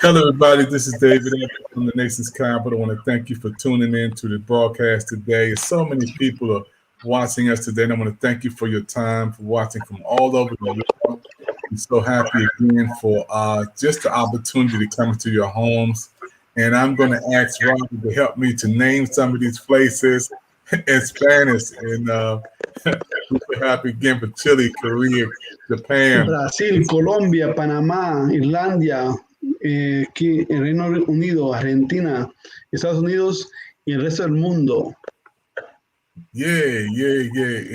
Hello, everybody. This is David from the nation's capital. I want to thank you for tuning in to the broadcast today. So many people are watching us today, and I want to thank you for your time, for watching from all over the world. I'm so happy again for just the opportunity to come into your homes. And I'm going to ask Robert to help me to name some of these places in Spanish. And we're so happy again for Chile, Korea, Japan. Brasil, Colombia, Panamá, Irlanda, aquí el Reino Unido, Argentina, Estados Unidos y el resto del mundo. Yeah.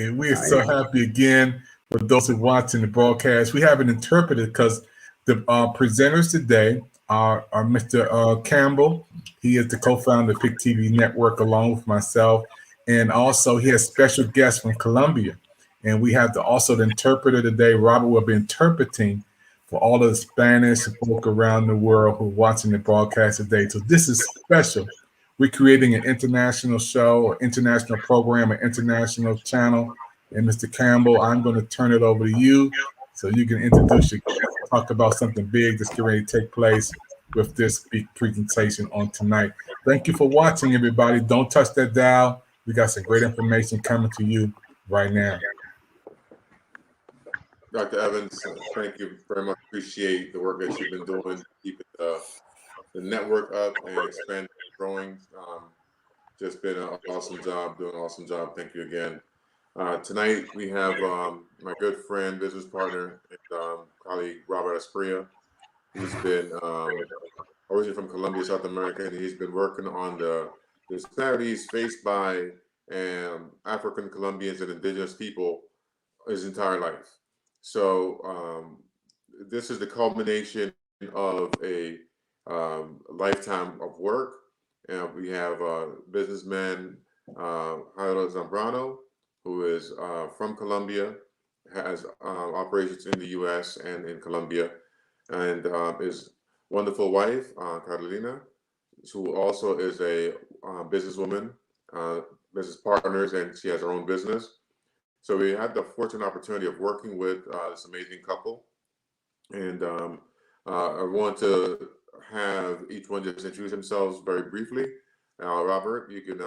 And we're so happy again for those who are watching the broadcast. We have an interpreter because the presenters today are Mr. Campbell. He is the co-founder of Pick TV Network along with myself. And also he has special guests from Colombia. And we have also the interpreter today. Robert will be interpreting for all of the Spanish folk around the world who are watching the broadcast today. So this is special. We're creating an international show, an international program, an international channel. And Mr. Campbell, I'm going to turn it over to you so you can introduce your guest, talk about something big that's getting ready to take place with this big presentation on tonight. Thank you for watching, everybody. Don't touch that dial. We got some great information coming to you right now. Dr. Evans, thank you very much. Appreciate the work that you've been doing, keeping the network up and expanding, growing. Just been an awesome job, doing an awesome job. Thank you again. Tonight we have my good friend, business partner, and colleague Robert Esprilla, who's been originally from Colombia, South America, and he's been working on the disparities faced by African Colombians and indigenous people his entire life. So this is the culmination of a lifetime of work. And we have businessman Jairo Zambrano, who is from Colombia, has operations in the U.S. and in Colombia, and his wonderful wife, Carolina, who also is a businesswoman, business partners, and she has her own business. So we had the fortunate opportunity of working with this amazing couple. And I want to have each one just introduce themselves very briefly. Robert, you can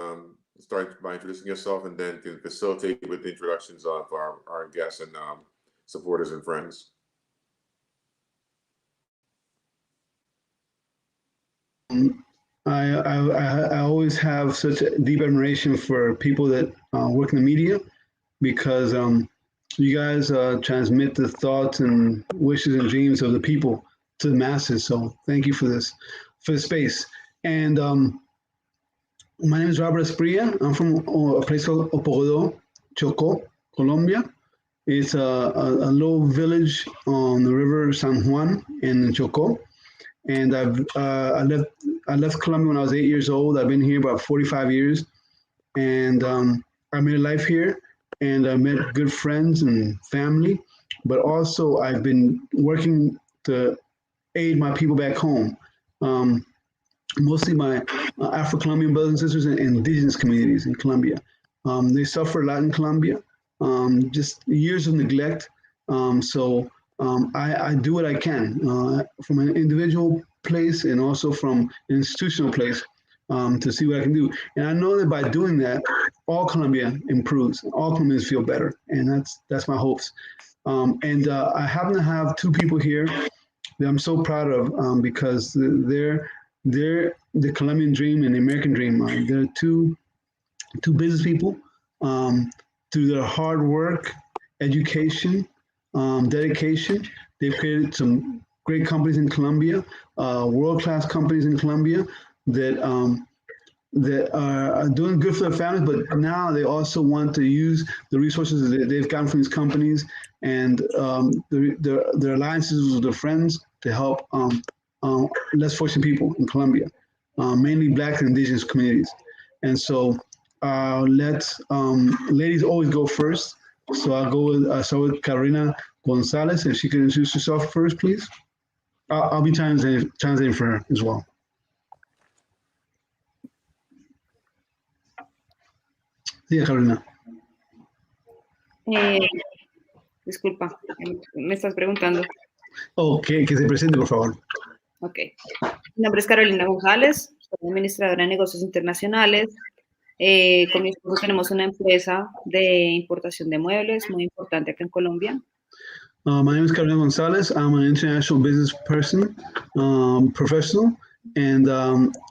start by introducing yourself and then can facilitate with the introductions of our guests and supporters and friends. I always have such a deep admiration for people that work in the media because you guys transmit the thoughts and wishes and dreams of the people to the masses. So thank you for this, for the space. And my name is Robert Esprilla. I'm from a place called Opogodó, Chocó, Colombia. It's a little village on the river San Juan in Chocó. And I left Colombia when I was 8 years old. I've been here about 45 years. And I made a life here. And I met good friends and family, but also I've been working to aid my people back home, mostly my Afro-Colombian brothers and sisters and indigenous communities in Colombia. They suffer a lot in Colombia, just years of neglect. So I do what I can from an individual place and also from an institutional place to see what I can do. And I know that by doing that, all Colombia improves, all Colombians feel better, and that's my hopes. And I happen to have two people here that I'm so proud of because they're the Colombian dream and the American dream. They're two business people. Through their hard work, education, dedication, they've created some great companies in Colombia, world-class companies in Colombia that are doing good for their families, but now they also want to use the resources that they've gotten from these companies and their alliances with their friends to help less fortunate people in Colombia, mainly Black and indigenous communities. And so let's ladies always go first. So I'll go with start with Carolina Gonzalez, if she can introduce herself first, please. I'll be translating for her as well. Sí, Carolina. Disculpa, me estás preguntando. Oh, que se presente, por favor. Ok. Mi nombre es Carolina González, soy administradora de negocios internacionales. Con mi esposo tenemos una empresa de importación de muebles muy importante acá en Colombia. My name is Carolina Gonzalez. I'm an international business person, professional, and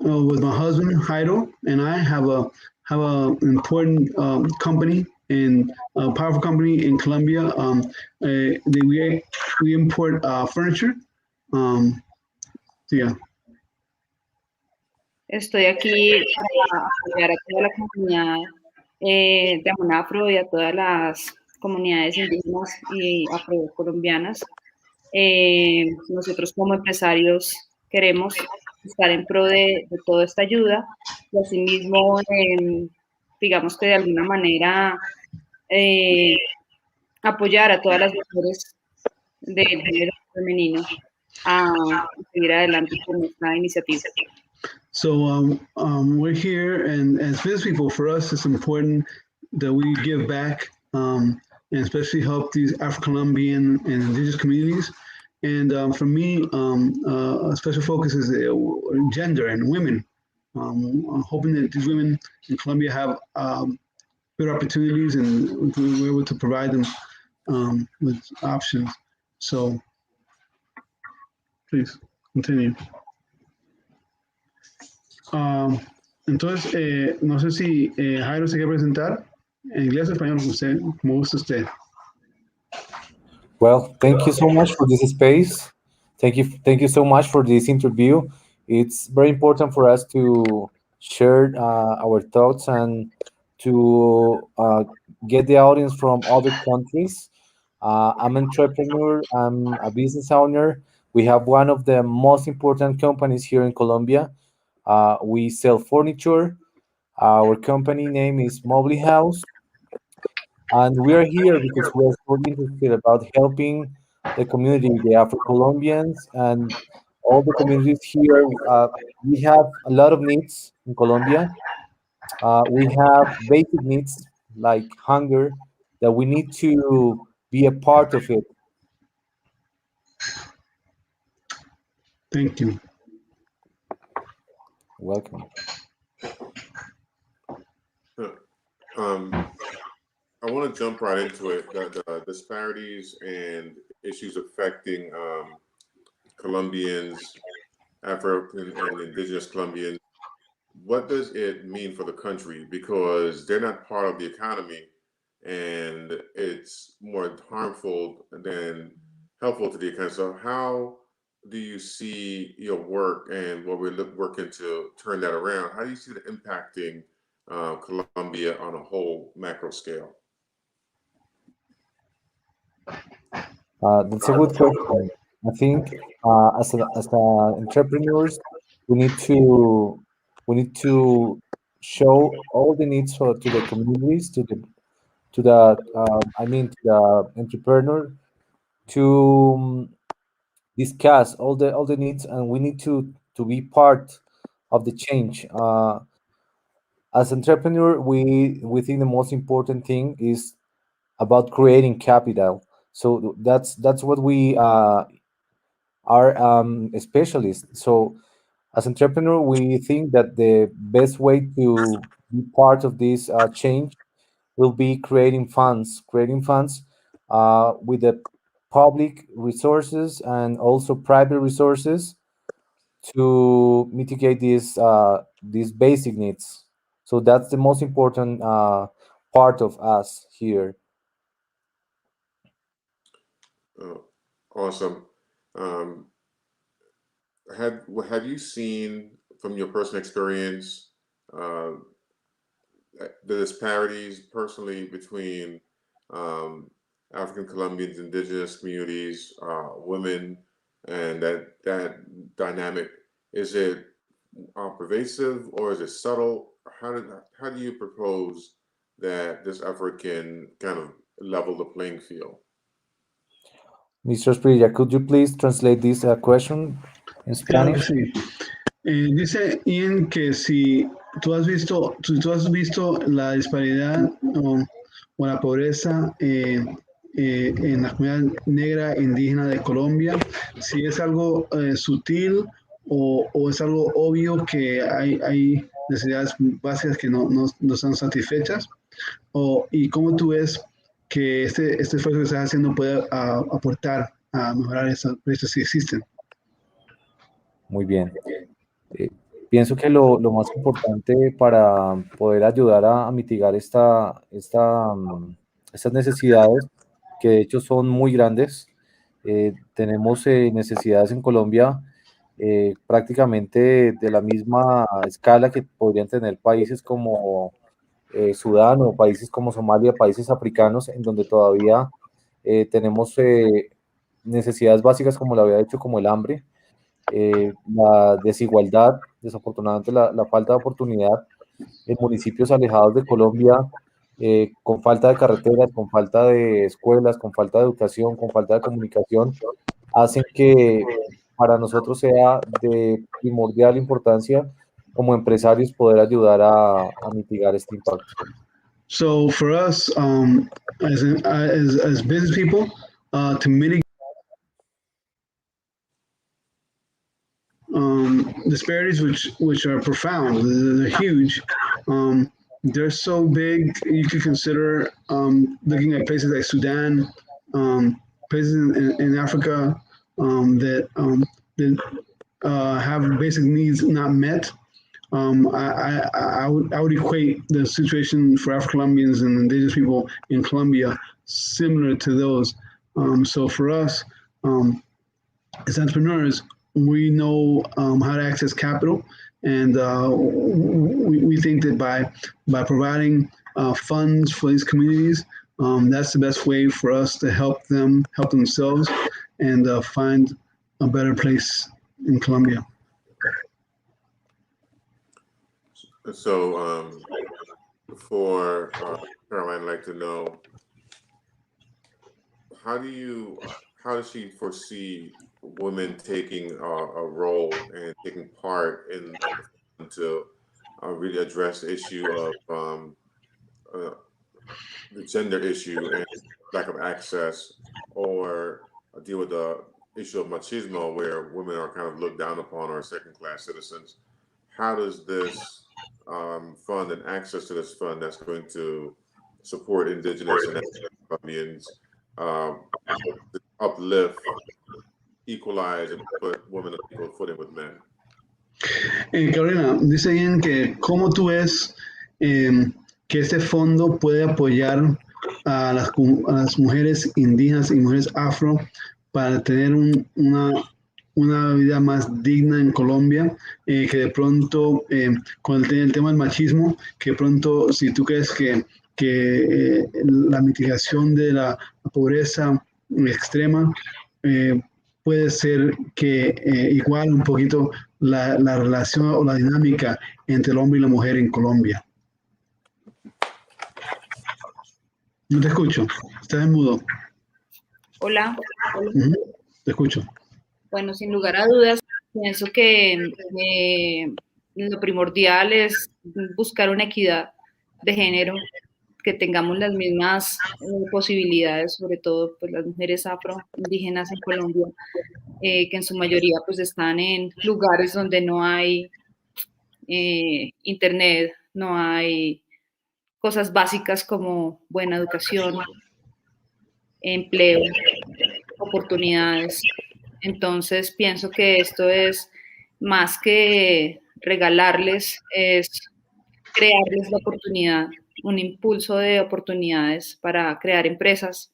with my husband Jairo and I have an important company in a powerful company in Colombia. We import furniture. So yeah. Estoy aquí para apoyar a toda la comunidad de Amonafro y a todas las comunidades indígenas y afrocolombianas. Nosotros como empresarios queremos estar en pro de toda esta ayuda y asimismo, digamos que de alguna manera apoyar a todas las mujeres del género femenino a seguir adelante con esta iniciativa. So we're here, and as business people, for us, it's important that we give back and especially help these Afro-Colombian and indigenous communities. And for me, a special focus is gender and women. I'm hoping that these women in Colombia have good opportunities and we're able to provide them with options. So please continue. Entonces, no sé si Jairo se quiere presentar en inglés o español, como gusta usted. Well, thank you so much for this space. Thank you so much for this interview. It's very important for us to share our thoughts and to get the audience from other countries. I'm an entrepreneur. I'm a business owner. We have one of the most important companies here in Colombia. We sell furniture. Our company name is Mobley House, and we are here because we are so interested about helping the community, the Afro-Colombians, and all the communities here. We have a lot of needs in Colombia. We have basic needs like hunger that we need to be a part of it. Thank you. Welcome. I want to jump right into it. The disparities and issues affecting Colombians, African and indigenous Colombians. What does it mean for the country? Because they're not part of the economy, and it's more harmful than helpful to the economy. So how do you see your work and what we're working to turn that around? How do you see that impacting Colombia on a whole macro scale? That's a good question. I think as entrepreneurs, we need to show all the needs to the communities, to the to the entrepreneur to discuss all the needs, and we need to be part of the change. As entrepreneur, we think the most important thing is about creating capital. So that's what we are specialists. So as entrepreneur, we think that the best way to be part of this change will be creating funds with the public resources and also private resources to mitigate these basic needs. So that's the most important part of us here. Awesome. Have you seen from your personal experience the disparities personally between African Colombians, indigenous communities, women, and that dynamic? Is it pervasive or is it subtle? How do you propose that this effort can kind of level the playing field? Mr. Sprilla, could you please translate this question in Claro que Spanish? sí. Dice Ian que si tú has visto la disparidad o la pobreza en la comunidad negra indígena de Colombia, si es algo sutil o es algo obvio que hay necesidades básicas que no están satisfechas, y cómo tú ves que este esfuerzo que estás haciendo puede aportar a mejorar esas brechas si existen. Muy bien. Pienso que lo más importante para poder ayudar a mitigar estas necesidades, que de hecho son muy grandes, tenemos necesidades en Colombia prácticamente de la misma escala que podrían tener países como Sudán o países como Somalia, países africanos, en donde todavía tenemos necesidades básicas, como lo había dicho, como el hambre, la desigualdad, desafortunadamente la falta de oportunidad en municipios alejados de Colombia, con falta de carreteras, con falta de escuelas, con falta de educación, con falta de comunicación, hacen que para nosotros sea de primordial importancia como empresarios poder ayudar a mitigar este impacto. So for us, as business people, to mitigate disparities which are profound, they're huge. They're so big. You could consider looking at places like Sudan, places in Africa that have basic needs not met. I would equate the situation for Afro-Colombians and indigenous people in Colombia similar to those. So for us, as entrepreneurs, we know how to access capital, and we think that by providing funds for these communities, that's the best way for us to help themselves, and find a better place in Colombia. So, for Caroline, I'd like to know, how does she foresee women taking a role and taking part in to really address the issue of the gender issue and lack of access, or deal with the issue of machismo, where women are kind of looked down upon or second-class citizens? How does this fund and access to this fund that's going to support indigenous and Colombians uplift, equalize, and put women on equal footing with men? Carolina, dice bien que cómo tú ves que este fondo puede apoyar a las mujeres indígenas y mujeres afro para tener una vida más digna en Colombia, que de pronto, con el tema del machismo, que de pronto, si tú crees que la mitigación de la pobreza extrema puede ser que iguale un poquito la relación o la dinámica entre el hombre y la mujer en Colombia. No te escucho, estás en mudo. Hola. Te escucho. Bueno, sin lugar a dudas, pienso que lo primordial es buscar una equidad de género, que tengamos las mismas posibilidades, sobre todo pues, las mujeres afroindígenas en Colombia, que en su mayoría pues están en lugares donde no hay internet, no hay cosas básicas como buena educación, empleo, oportunidades. Entonces pienso que esto es más que regalarles, es crearles la oportunidad, un impulso de oportunidades para crear empresas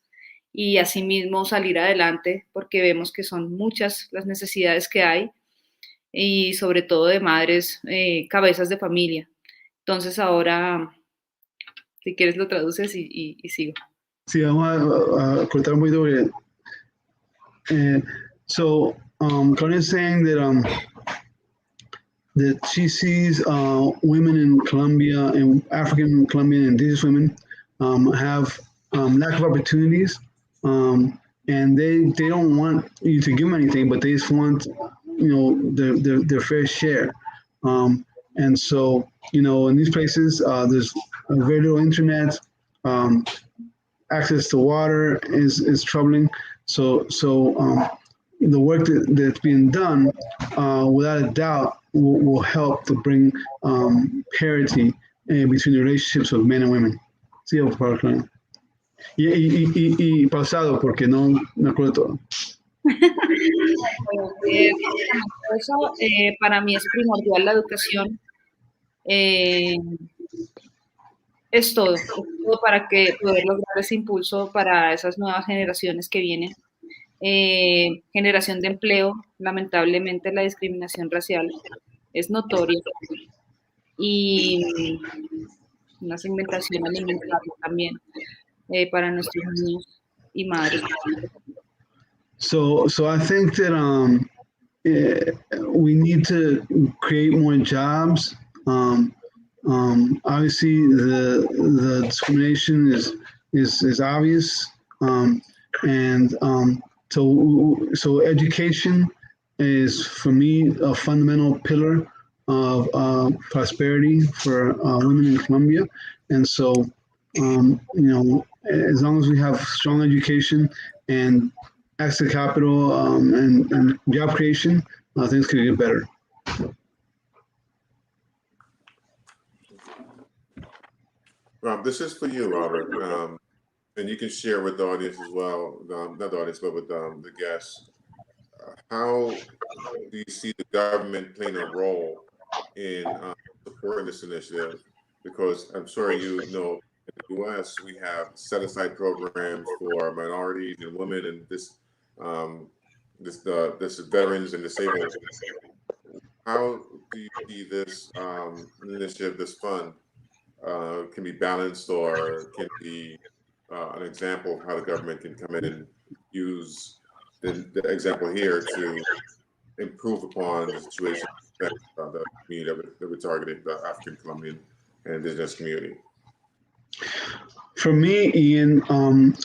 y asimismo salir adelante, porque vemos que son muchas las necesidades que hay y sobre todo de madres, cabezas de familia. Entonces ahora, si quieres lo traduces y sigo. Sí, vamos a cortar un poquito. So, Connie is saying that she sees women in Colombia, and African, Colombian, indigenous women have lack of opportunities, and they don't want you to give them anything, but they just want their fair share. And so in these places, there's very little internet, access to water is troubling. So the work that's being done, without a doubt, will help to bring parity between the relationships of men and women. Sí, por favor. Y pausado, porque no me acuerdo todo. Eso, para mí es primordial la educación. Es todo para que poder lograr ese impulso para esas nuevas generaciones que vienen. Generación de empleo, lamentablemente la discriminación racial es notoria y una segmentación alimentaria también para nuestros niños y madres. So I think that we need to create more jobs. Obviously, the discrimination is obvious, and so education is for me a fundamental pillar of prosperity for women in Colombia, and so as long as we have strong education and access to capital and job creation, things could get better. This is for you, Robert, and you can share with the audience as well, not the audience, but with the guests. How do you see the government playing a role in supporting this initiative? Because I'm sure you know, in the U.S., we have set-aside programs for minorities and women, and this veterans and disabled. How do you see this initiative, this fund, can be balanced, or can be an example of how the government can come in and use the example here to improve upon the situation that the community that we targeted, the African, Colombian, and indigenous community? For me, Ian,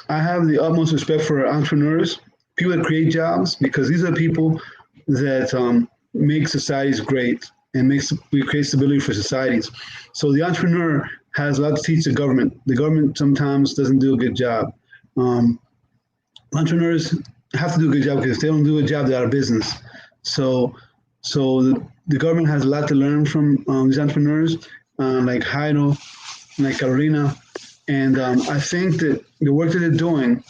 I have the utmost respect for entrepreneurs, people that create jobs, because these are people that make societies great and we create stability for societies. So the entrepreneur has a lot to teach the government. The government sometimes doesn't do a good job. Entrepreneurs have to do a good job, because if they don't do a job, they're out of business. So the government has a lot to learn from these entrepreneurs, like Jairo, like Carolina, and I think that the work that they're doing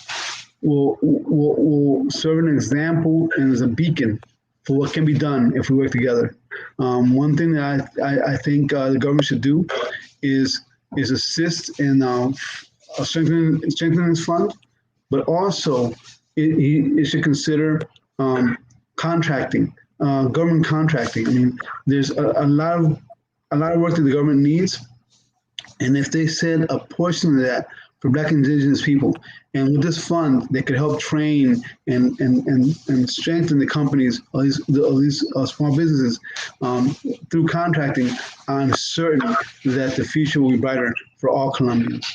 will serve an example and as a beacon for what can be done if we work together. One thing that I think the government should do is assist in strengthening this fund, but also it should consider contracting, government contracting. I mean, there's a lot of work that the government needs, and if they set a portion of that for Black and Indigenous people, and with this fund, they could help train and strengthen the companies of these small businesses through contracting. I'm certain that the future will be brighter for all Colombians.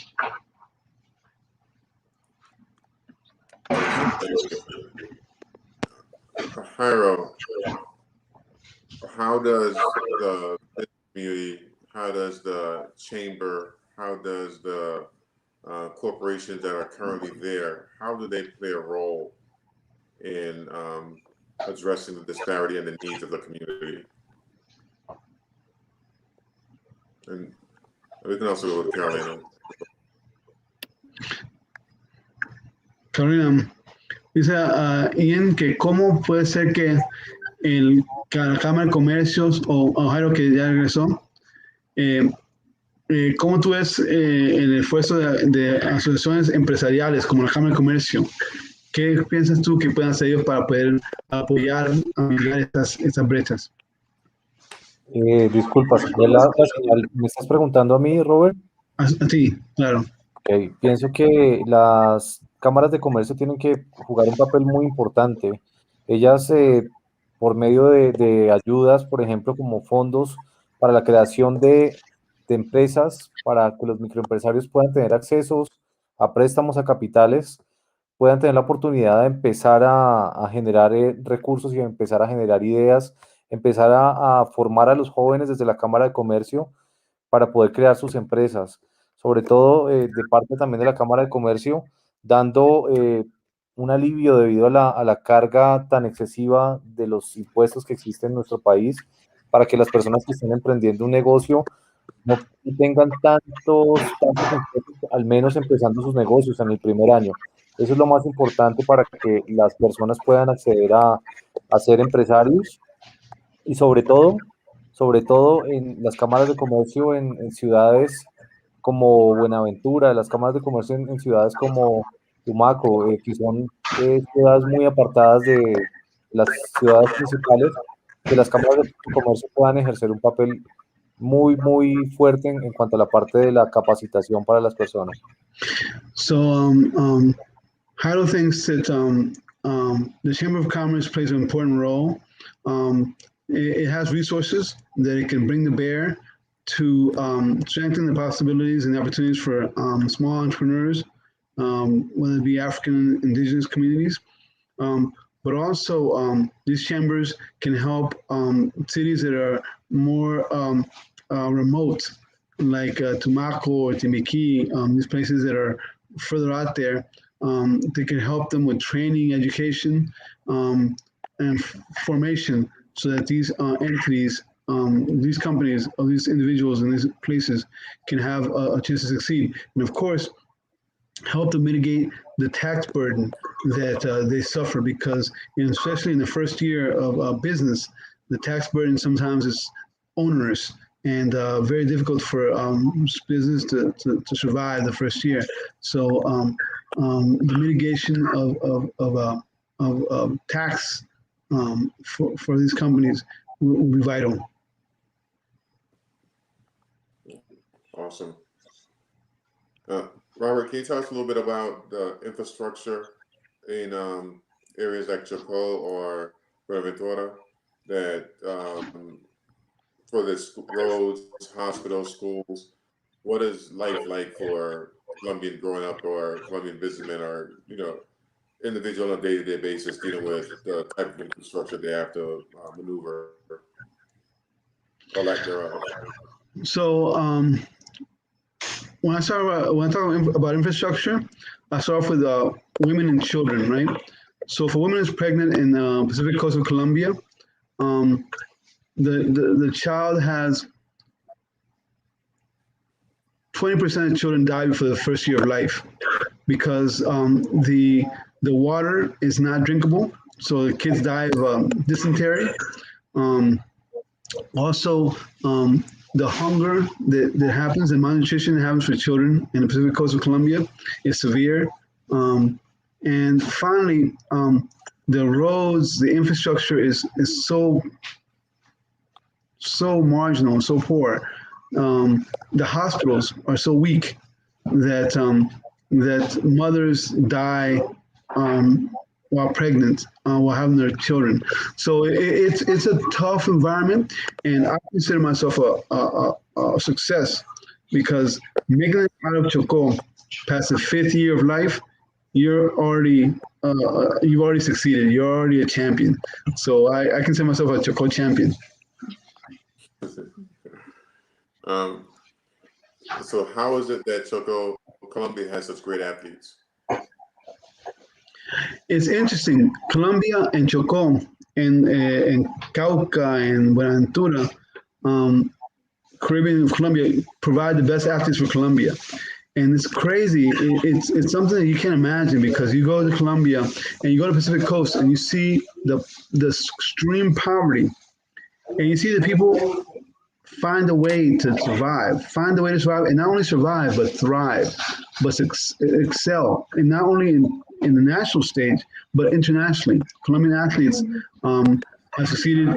Jairo, how does the community, how does the chamber, how does the corporations that are currently there, how do they play a role in addressing the disparity and the needs of the community? And we can also go with Carolina. Carolina, dice Ian que cómo puede ser que la Cámara de Comercios o Jairo, que ya regresó, ¿cómo tú ves el esfuerzo de asociaciones empresariales como la Cámara de Comercio? ¿Qué piensas tú que puedan hacer ellos para poder apoyar a mitigar estas brechas? Disculpa, ¿me estás preguntando a mí, Robert? Sí, claro. Okay. Pienso que las cámaras de comercio tienen que jugar un papel muy importante. Ellas, por medio de ayudas, por ejemplo, como fondos para la creación de empresas, para que los microempresarios puedan tener accesos a préstamos, a capitales, puedan tener la oportunidad de empezar a generar recursos y empezar a generar ideas, empezar a formar a los jóvenes desde la Cámara de Comercio para poder crear sus empresas. sobre todo de parte también de la Cámara de Comercio, dando un alivio debido a la carga tan excesiva de los impuestos que existen en nuestro país, para que las personas que estén emprendiendo un negocio no tengan tantos impuestos, al menos empezando sus negocios en el primer año. Eso es lo más importante para que las personas puedan acceder a ser empresarios y sobre todo en las cámaras de comercio en ciudades como Buenaventura, las cámaras de comercio en ciudades como Tumaco, que son ciudades muy apartadas de las ciudades principales, que las cámaras de comercio puedan ejercer un papel muy fuerte en cuanto a la parte de la capacitación para las personas. So, Heido thinks that the Chamber of Commerce plays an important role. It has resources that it can bring to bear to strengthen the possibilities and the opportunities for small entrepreneurs, whether it be African and indigenous communities. But also, these chambers can help cities that are more remote, like Tumaco or Timiki, these places that are further out there. They can help them with training, education, and formation, so that these entities, these companies, or these individuals in these places can have a chance to succeed. And of course, help to mitigate the tax burden that they suffer, because especially in the first year of business, the tax burden sometimes is onerous and very difficult for business to survive the first year. So the mitigation of tax for these companies will be vital. Awesome. Robert, can you tell us a little bit about the infrastructure in areas like Chocó or Buenaventura that for the roads, hospitals, schools? What is life like for Colombian growing up, or Colombian businessmen, or individual on a day-to-day basis dealing with the type of infrastructure they have to maneuver or lack thereof? So when I talk about infrastructure, I start off with women and children, right? So for women who's pregnant in the Pacific coast of Colombia, the child has 20% of children die before the first year of life, because the water is not drinkable, so the kids die of dysentery. Also, the hunger that happens, the malnutrition that happens for children in the Pacific coast of Colombia is severe. And finally, the roads, the infrastructure is so marginal, so poor. The hospitals are so weak that that mothers die while pregnant, while having their children. So it's a tough environment, and I consider myself a success, because making it out of Chocó past the 5th year of life, you've already succeeded. You're already a champion. So I consider myself a Chocó champion. So how is it that Chocó, Colombia, has such great athletes? It's interesting. Colombia and Chocó and Cauca and Buenaventura, Caribbean Colombia, provide the best athletes for Colombia. And it's crazy. It's something that you can't imagine, because you go to Colombia and you go to Pacific Coast and you see the extreme poverty, and you see the people find a way to survive, and not only survive, but thrive, but excel, and not only in the national stage, but internationally. Colombian athletes have succeeded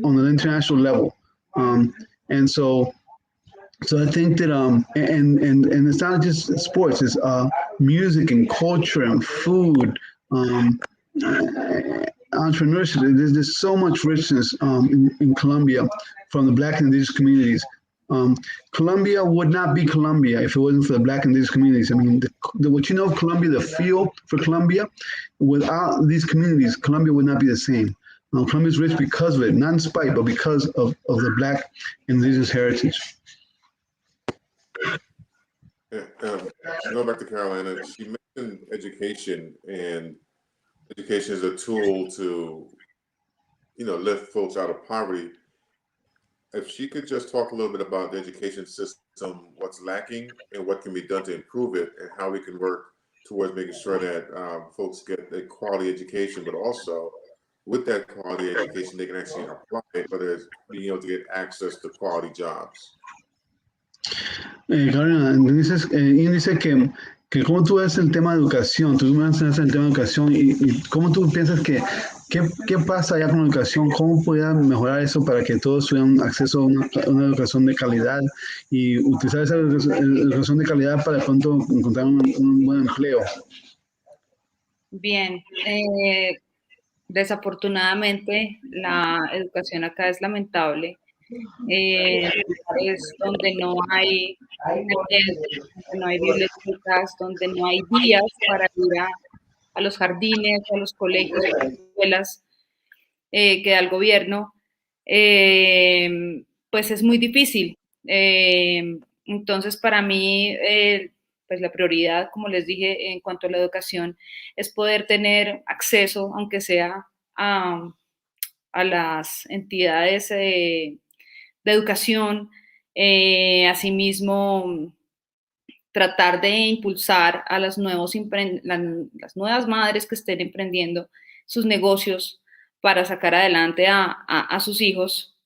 on an international level. And so I think that and it's not just sports, it's music and culture and food, entrepreneurship. There's so much richness in Colombia from the Black and Indigenous communities. Colombia would not be Colombia if it wasn't for the Black and Indigenous communities. I mean, what you know of Colombia, the feel for Colombia, without these communities, Colombia would not be the same. Colombia is rich because of it, not in spite, but because of the Black and Indigenous heritage. Going back to Carolina, she mentioned education, and education is a tool to, lift folks out of poverty. If she could just talk a little bit about the education system, what's lacking and what can be done to improve it, and how we can work towards making sure that folks get a quality education, but also with that quality education, they can actually apply it, whether it's being able to get access to quality jobs. Carolina, Ian dice que cómo tú ves el tema de educación, tú mencionas el tema de educación y cómo tú piensas qué pasa allá con la educación, cómo podría mejorar eso para que todos tuvieran acceso a una educación de calidad y utilizar esa educación de calidad para de pronto encontrar un buen empleo. Bien, desafortunadamente la educación acá es lamentable. Lugares donde no hay donde no hay bibliotecas, donde no hay vías para ir a los jardines, a los colegios, a las escuelas que da el gobierno, pues es muy difícil. Entonces, para mí, pues la prioridad, como les dije, en cuanto a la educación, es poder tener acceso, aunque sea a las entidades de educación, asimismo tratar de impulsar a las nuevas madres que estén emprendiendo sus negocios para sacar adelante a sus hijos,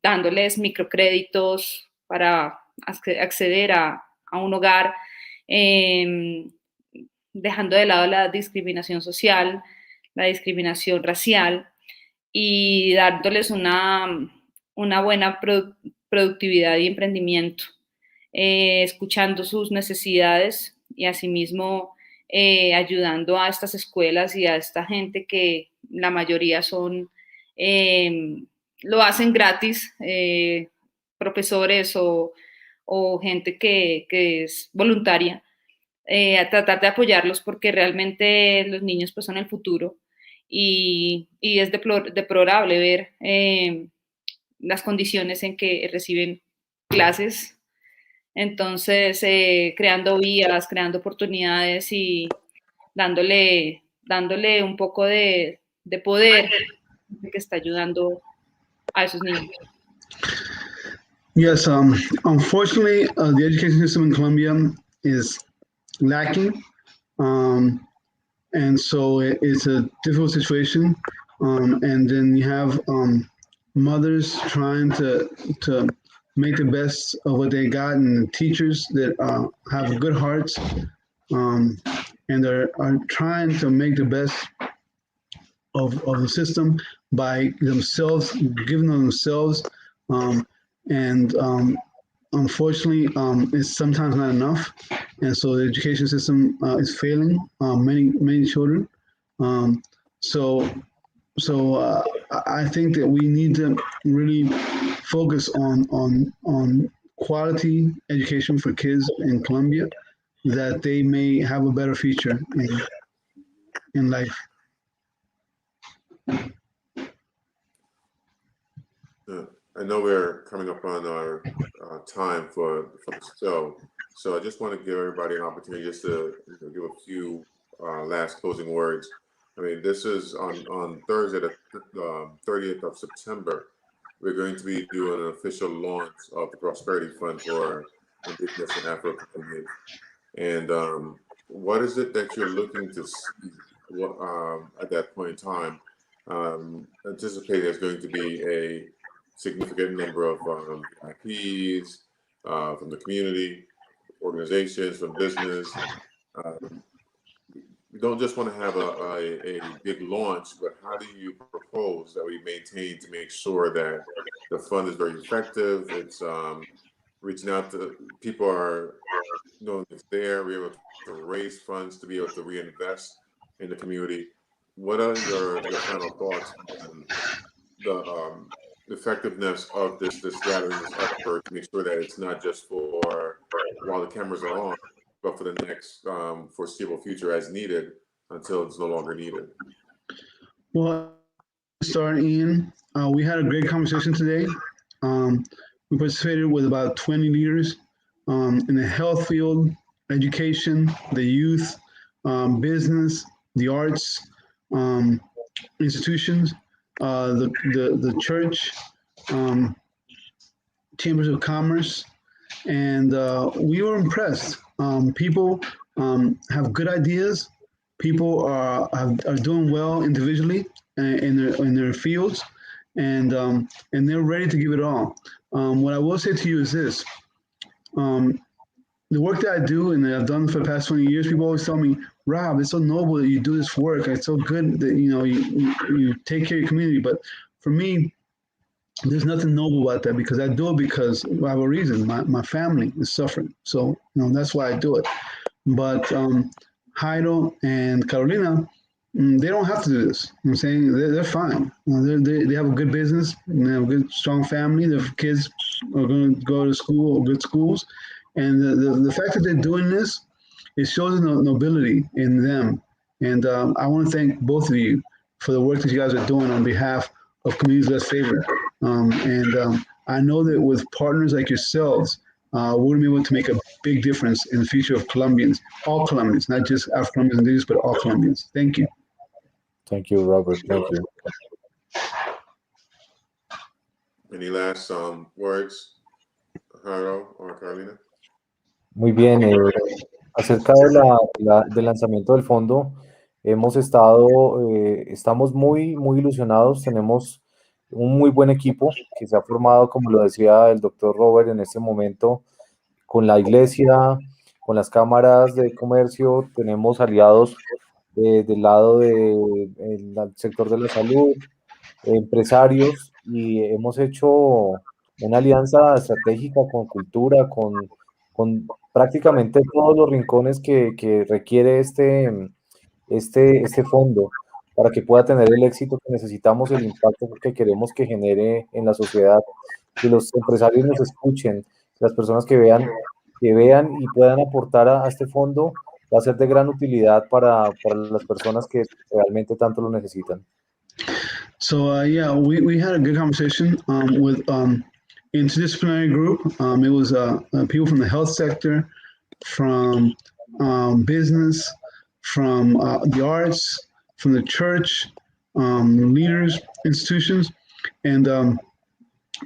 dándoles microcréditos para acceder a un hogar, dejando de lado la discriminación social, la discriminación racial y dándoles una buena productividad y emprendimiento, escuchando sus necesidades y asimismo ayudando a estas escuelas y a esta gente que la mayoría lo hacen gratis, profesores o gente que es voluntaria, a tratar de apoyarlos porque realmente los niños pues son el futuro y es deplorable ver las condiciones en que reciben clases. Entonces, creando vías, creando oportunidades y dándole un poco de poder que está ayudando a esos niños. Yes, unfortunately, the education system in Colombia is lacking, and so it's a difficult situation. And then you have mothers trying to make the best of what they got, and teachers that have good hearts, and are trying to make the best of the system by themselves, giving themselves, and unfortunately, it's sometimes not enough, and so the education system is failing many children. So I think that we need to really focus on quality education for kids in Colombia, that they may have a better future in life. I know we're coming up on our time for the show, so I just want to give everybody an opportunity just to give a few last closing words. I mean, this is on Thursday, the 30th of September. We're going to be doing an official launch of the Prosperity Fund for Indigenous and Afro-Caribbean. And what is it that you're looking to see at that point in time? Anticipating there's going to be a significant number of IPs from the community, organizations, from business. We don't just want to have a big launch, but how do you propose that we maintain to make sure that the fund is very effective? It's reaching out to people, are knowing it's there, we're able to raise funds to be able to reinvest in the community. What are your final thoughts on the effectiveness of this gathering, this effort, to make sure that it's not just for while the cameras are on, but for the next foreseeable future as needed until it's no longer needed? Well, start Ian. We had a great conversation today. We participated with about 20 leaders in the health field, education, the youth, business, the arts, institutions, the church, chambers of commerce, and we were impressed. People have good ideas. People are doing well individually in their fields, and they're ready to give it all. What I will say to you is this: the work that I do and that I've done for the past 20 years, people always tell me, Rob, it's so noble that you do this work. It's so good that you take care of your community. But for me, there's nothing noble about that because I do it because I have a reason. My family is suffering. So that's why I do it. But Jairo and Carolina, they don't have to do this. I'm saying they're fine. They have a good business, and they have a good, strong family. Their kids are going to go to school or good schools. And the fact that they're doing this, it shows the nobility in them. And I want to thank both of you for the work that you guys are doing on behalf of communities less favored. I know that with partners like yourselves, we're going to be able to make a big difference in the future of Colombians, all Colombians, not just Afro-Colombians and indigenous, but all Colombians. Thank you. Thank you, Robert. Thank you. Any last words, Jairo or Carolina? Muy bien. Acerca del lanzamiento del fondo, estamos muy, muy ilusionados. Tenemos un muy buen equipo que se ha formado, como lo decía el doctor Robert, en este momento con la iglesia, con las cámaras de comercio. Tenemos aliados del lado del sector de la salud, empresarios, y hemos hecho una alianza estratégica con cultura, con prácticamente todos los rincones que requiere este fondo para que pueda tener el éxito que necesitamos, el impacto que queremos que genere en la sociedad, que los empresarios nos escuchen, las personas que vean y puedan aportar a este fondo, va a ser de gran utilidad para las personas que realmente tanto lo necesitan. So yeah, we had a good conversation with interdisciplinary group. It was people from the health sector, from business, from the arts, from the church, leaders, institutions, and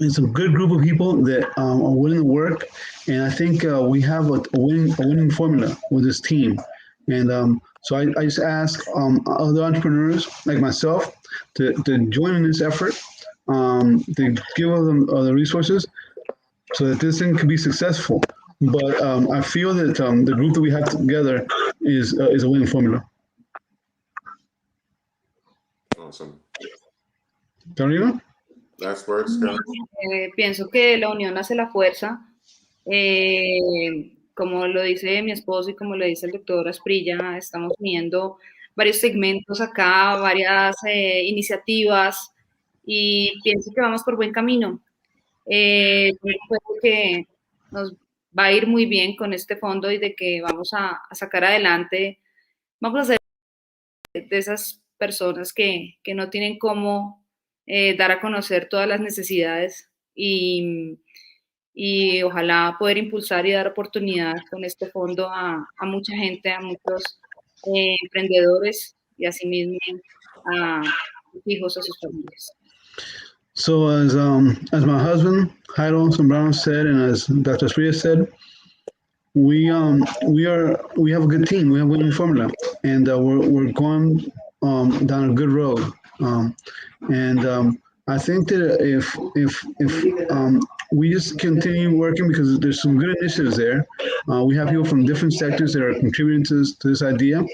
it's a good group of people that are willing to work. And I think we have a winning formula with this team. And so I just ask other entrepreneurs like myself to join in this effort, to give them the resources so that this thing can be successful. But I feel that the group that we have together is a winning formula. Awesome. Carolina? Last words, Carolina? Pienso que la unión hace la fuerza. Como lo dice mi esposo y como lo dice el doctor Asprilla, estamos uniendo varios segmentos acá, varias iniciativas, y pienso que vamos por buen camino. Creo que nos va a ir muy bien con este fondo y de que vamos a sacar adelante, vamos a ser de esas personas que no tienen cómo dar a conocer todas las necesidades y ojalá poder impulsar y dar oportunidad con este fondo a mucha gente, a muchos emprendedores y asimismo a sus hijos, a sus familias. So as my husband Jairo Zambrano said, and as Dr. Asprilla said, we have a good team. We have a winning formula, and we're going down a good road. I think that if we just continue working, because there's some good initiatives there. We have people from different sectors that are contributing to this idea.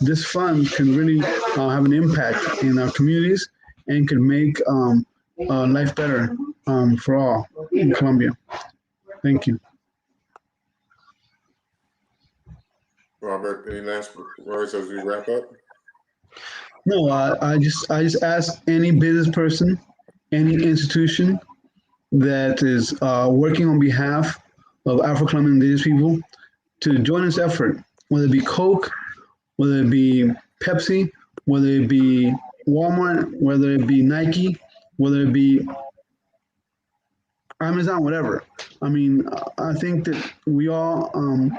This fund can really have an impact in our communities and can make life better for all in Colombia. Thank you. Robert, any last words as we wrap up? No, I just ask any business person, any institution that is working on behalf of Afro-Colombian indigenous people to join this effort, whether it be Coke, whether it be Pepsi, whether it be Walmart, whether it be Nike, whether it be Amazon, whatever. I mean, I think that we all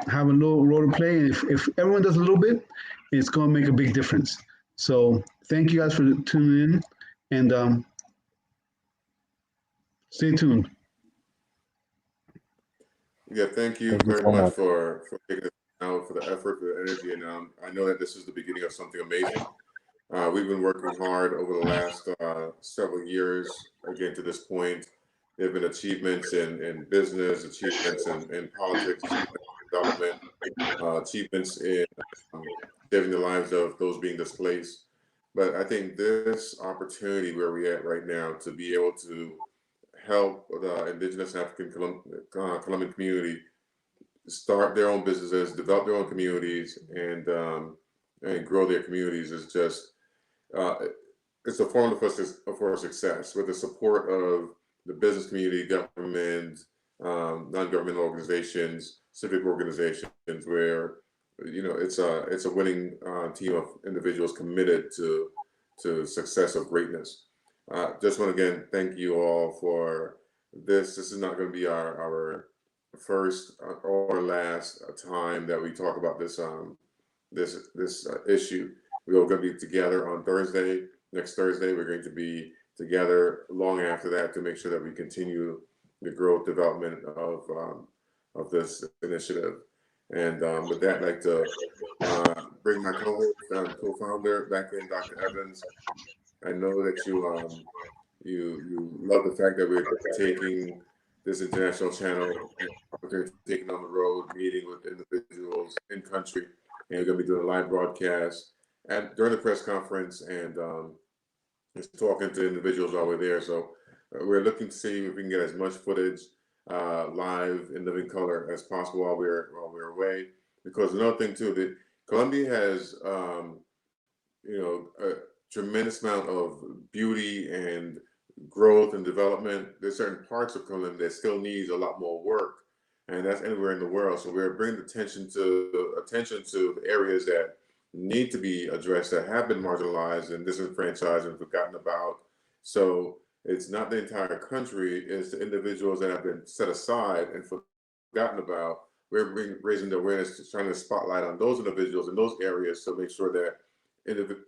have a little role to play, and if everyone does a little bit, it's going to make a big difference. So thank you guys for tuning in, and stay tuned. Yeah, thank you Thank you very so much much. for taking the time, for the effort, for the energy, and I know that this is the beginning of something amazing. We've been working hard over the last several years, again, to this point. There have been achievements in business, achievements in politics, achievements in development, achievements in saving the lives of those being displaced. But I think this opportunity where we're at right now to be able to help the indigenous African Colombian community start their own businesses, develop their own communities, and grow their communities is just uh, it's a formula for success with the support of the business community, government, non-governmental organizations, civic organizations, where it's a winning team of individuals committed to success of greatness. Just want to again thank you all for this. This is not going to be our first or last time that we talk about this issue. We are going to be together on Thursday. Next Thursday, we're going to be together long after that to make sure that we continue the growth development of this initiative. And with that, I'd like to bring my co-host and co-founder back in, Dr. Evans. I know that you love the fact that we're taking this international channel and we're taking on the road, meeting with individuals in country, and we're going to be doing a live broadcast during the press conference and just talking to individuals while we're there. So we're looking to see if we can get as much footage live in living color as possible while we're away. Because another thing too, that Colombia has a tremendous amount of beauty and growth and development. There's certain parts of Colombia that still needs a lot more work, and that's anywhere in the world. So we're bringing attention to the areas that need to be addressed, that have been marginalized and disenfranchised and forgotten about. So it's not the entire country, it's the individuals that have been set aside and forgotten about. We're raising the awareness, trying to spotlight on those individuals in those areas to make sure that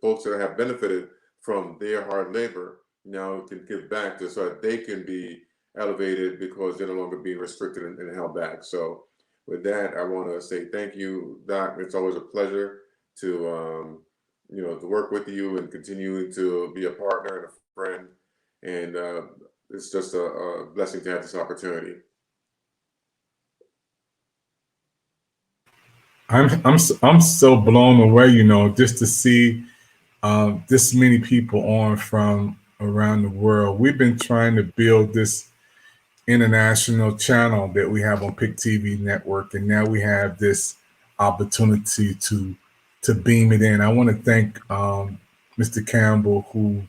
folks that have benefited from their hard labor now can give back so that they can be elevated because they're no longer being restricted and held back. So with that, I want to say thank you, Doc. It's always a pleasure to to work with you and continuing to be a partner and a friend. And it's just a blessing to have this opportunity. I'm so blown away, just to see this many people on from around the world. We've been trying to build this international channel that we have on PIC TV network, and now we have this opportunity to beam it in. I want to thank Mr. Campbell, who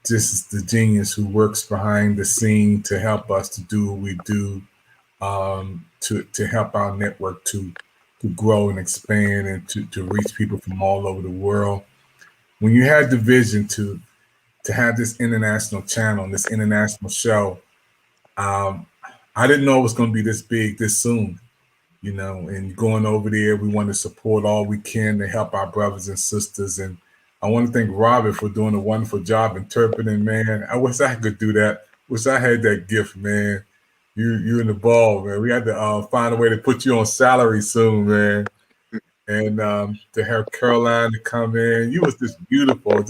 just is the genius who works behind the scene to help us to do what we do, to help our network to grow and expand and to reach people from all over the world. When you had the vision to have this international channel and this international show, I didn't know it was going to be this big this soon, and going over there, we want to support all we can to help our brothers and sisters. And I want to thank Robert for doing a wonderful job interpreting, man. I wish I could do that. Wish I had that gift, man. You in the ball, man. We had to find a way to put you on salary soon, man. And to have Caroline to come in, you was just beautiful.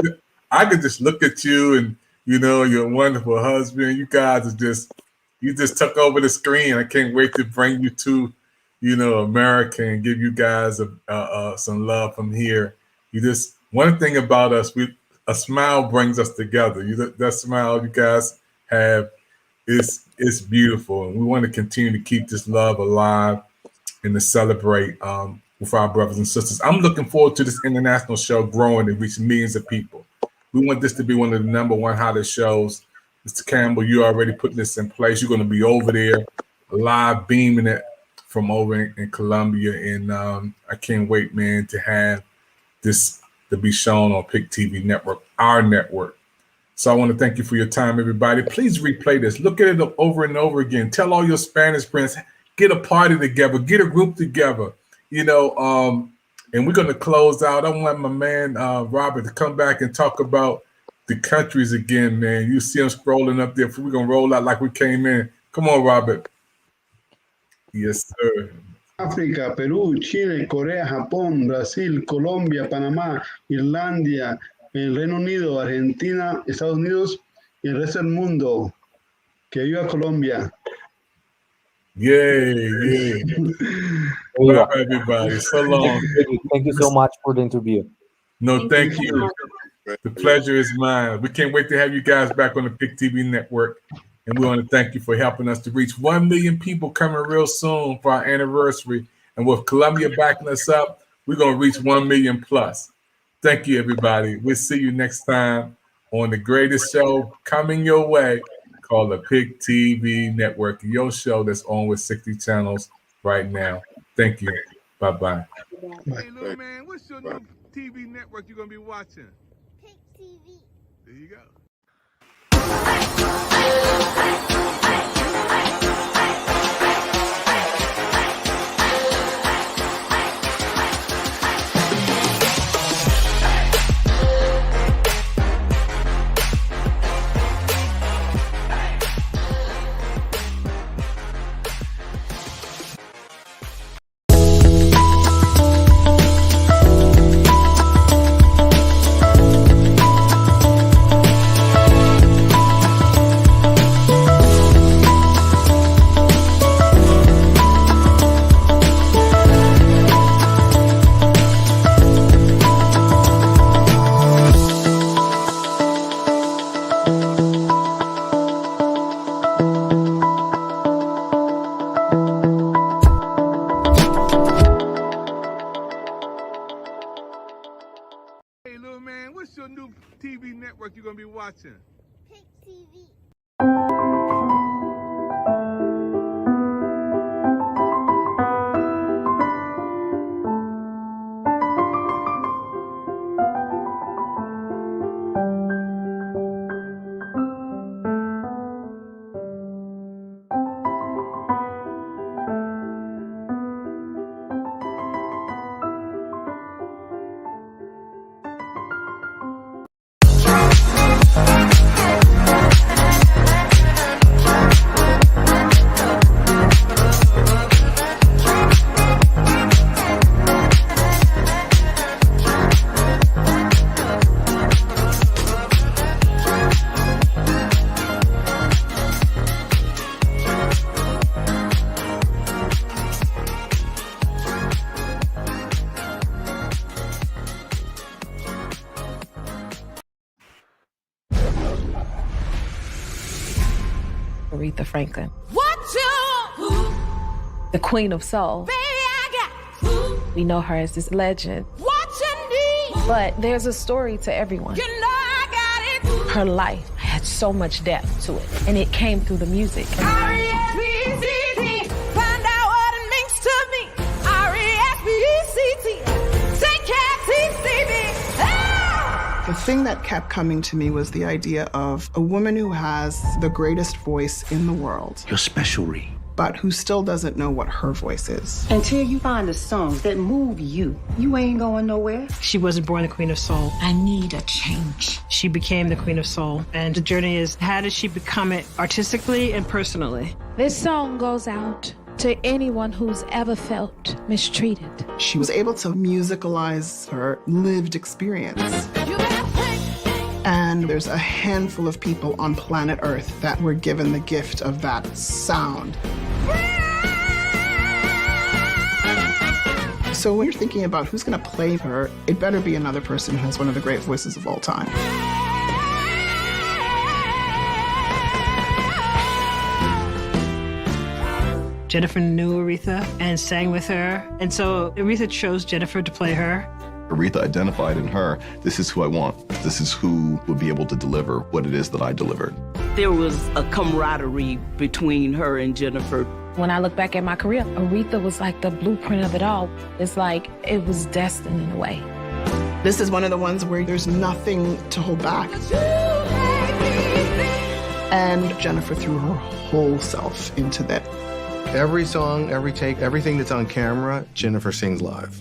I could just look at you and your wonderful husband. You guys are you just took over the screen. I can't wait to bring you to, America and give you guys some love from here. One thing about us, a smile brings us together. That smile you guys have is beautiful, and we want to continue to keep this love alive and to celebrate with our brothers and sisters. I'm looking forward to this international show growing and reaching millions of people. We want this to be one of the #1 hottest shows. Mr. Campbell, you already putting this in place. You're going to be over there live beaming it from over in Colombia. And I can't wait, man, to have this to be shown on PIC TV network, our network. So I want to thank you for your time, everybody. Please replay this. Look at it over and over again. Tell all your Spanish friends, get a party together, get a group together, and we're going to close out. I want my man, Robert, to come back and talk about the countries again, man. You see him scrolling up there. We're going to roll out like we came in. Come on, Robert. Yes, sir. África, Perú, Chile, Corea, Japón, Brasil, Colombia, Panamá, Irlanda, el Reino Unido, Argentina, Estados Unidos y el resto del mundo. Que viva Colombia. Yay. Bye, everybody. So long. Thank you so much for the interview. No, thank you. The pleasure is mine. We can't wait to have you guys back on the PIC TV network. And we want to thank you for helping us to reach 1 million people coming real soon for our anniversary. And with Colombia backing us up, we're going to reach 1 million plus. Thank you, everybody. We'll see you next time on the greatest show coming your way called the PIC TV network, your show that's on with 60 channels right now. Thank you. Bye-bye. Hey, little man, what's your new TV network you're going to be watching? PIC TV. There you go. Hey, little man, what's your new TV network you're going to be watching? PIC TV. Aretha Franklin, What you? the Queen of Soul. Baby, I got We know her as this legend, what you need. but there's a story to everyone. You know I got it. Her life had so much depth to it, and it came through the music. R-E-S-P-E-C-T. Find out what it means to me. R-E-S-P-E-C-T. Take care, T-C-B. Ah! The thing that kept coming to me was the idea of a woman who has the greatest voice in the world, You're special, Ree. but who still doesn't know what her voice is. Until you find a song that move you, you ain't going nowhere. She wasn't born the Queen of Soul. I need a change. She became the Queen of Soul. And the journey is, how did she become it artistically and personally? This song goes out to anyone who's ever felt mistreated. She was able to musicalize her lived experience. And there's a handful of people on planet Earth that were given the gift of that sound. So when you're thinking about who's going to play her, it better be another person who has one of the great voices of all time. Jennifer knew Aretha and sang with her. And so Aretha chose Jennifer to play her. Aretha identified in her, this is who I want. This is who would be able to deliver what it is that I delivered. There was a camaraderie between her and Jennifer. When I look back at my career, Aretha was like the blueprint of it all. It's like it was destined in a way. This is one of the ones where there's nothing to hold back. And Jennifer threw her whole self into that. Every song, every take, everything that's on camera, Jennifer sings live.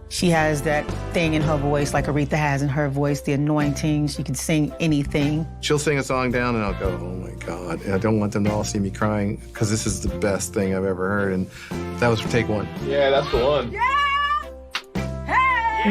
She has that thing in her voice like Aretha has in her voice, the anointing. She can sing anything. She'll sing a song down and I'll go, oh my God. And I don't want them to all see me crying because this is the best thing I've ever heard. And that was for take one. Yeah, that's the one.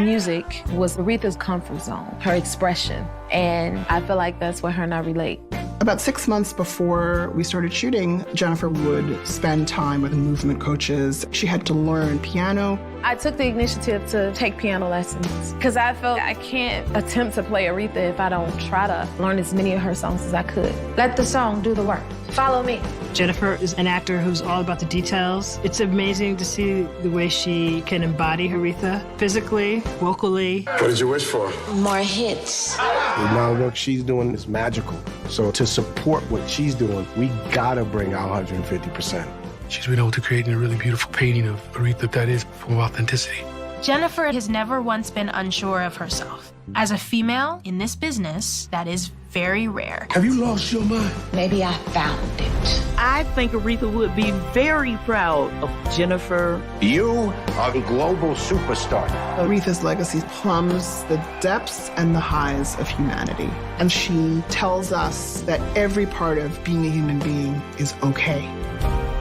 Music was Aretha's comfort zone, her expression. And I feel like that's where her and I relate. About 6 months before we started shooting, Jennifer would spend time with movement coaches. She had to learn piano. I took the initiative to take piano lessons because I felt I can't attempt to play Aretha if I don't try to learn as many of her songs as I could. Let the song do the work. Follow me. Jennifer is an actor who's all about the details. It's amazing to see the way she can embody Aretha physically, vocally. What did you wish for? More hits. The amount of work she's doing is magical. So to support what she's doing, we gotta bring our 150%. She's been able to create a really beautiful painting of Aretha that is full of authenticity. Jennifer has never once been unsure of herself. As a female in this business, that is very rare. Have you lost your mind? Maybe I found it. I think Aretha would be very proud of Jennifer. You are a global superstar. Aretha's legacy plumbs the depths and the highs of humanity. And she tells us that every part of being a human being is okay.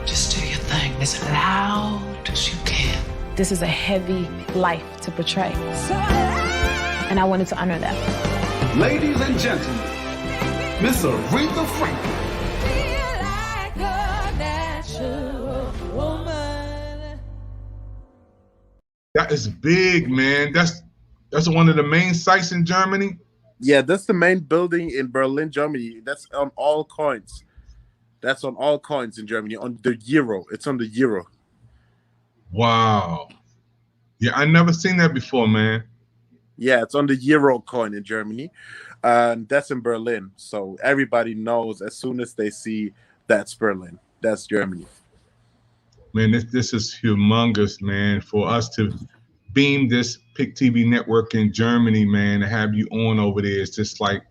Just do your thing as loud as you can. This is a heavy life to portray. And I wanted to honor that. Ladies and gentlemen, Miss Aretha Franklin. That is big, man. That's one of the main sites in Germany. Yeah, that's the main building in Berlin, Germany. That's on all coins. That's on all coins in Germany. On the euro, it's on the euro. Wow. Yeah, I never seen that before, man. Yeah, it's on the euro coin in Germany, and that's in Berlin. So everybody knows as soon as they see that's Berlin, that's Germany. Man, this is humongous, man. For us to beam this PIC TV network in Germany, man, to have you on over there is just like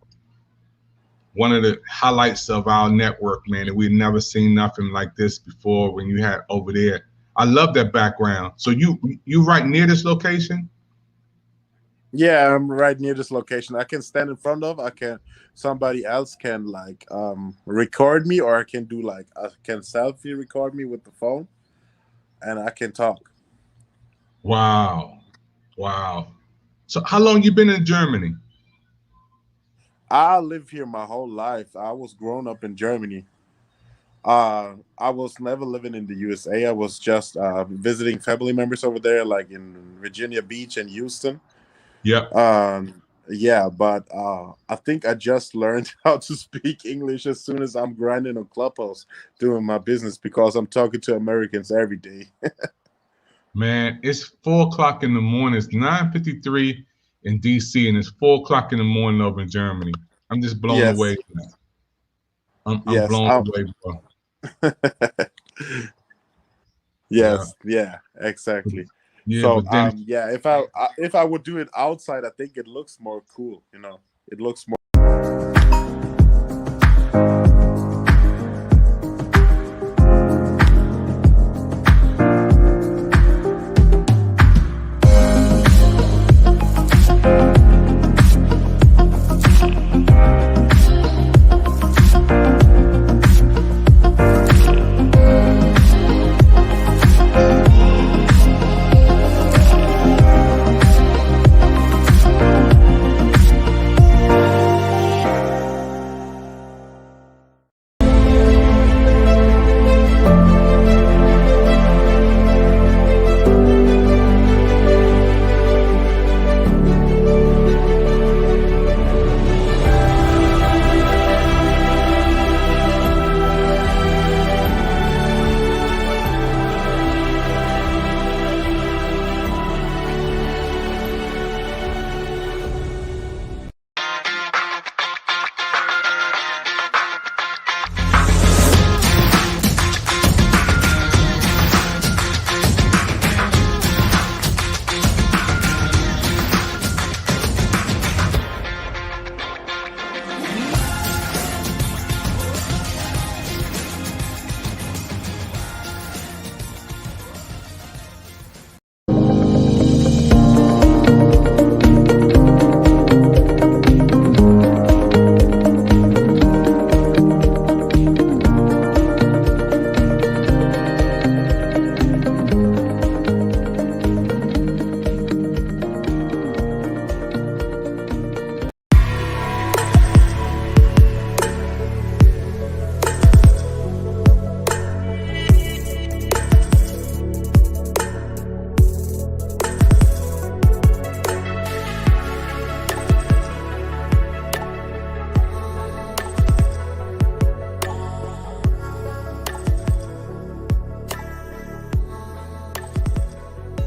one of the highlights of our network, man. And we've never seen nothing like this before when you had over there. I love that background. So you right near this location? Yeah, I'm right near this location. I can stand in front of. Somebody else can like record me, or I can do like I can selfie record me with the phone, and I can talk. Wow. So how long you been in Germany? I live here my whole life. I was grown up in Germany. I was never living in the USA. I was just visiting family members over there, like in Virginia Beach and Houston. Yeah. Yeah, but I think I just learned how to speak English as soon as I'm grinding on Clubhouse doing my business, because I'm talking to Americans every day. Man, it's 4 o'clock in the morning. It's 9:53 in DC, and it's 4 o'clock in the morning over in Germany. I'm just blown away. I'm blown away, bro. Yes, yeah, exactly. Yeah, so but then if I would do it outside, I think it looks more cool. You know, it looks more.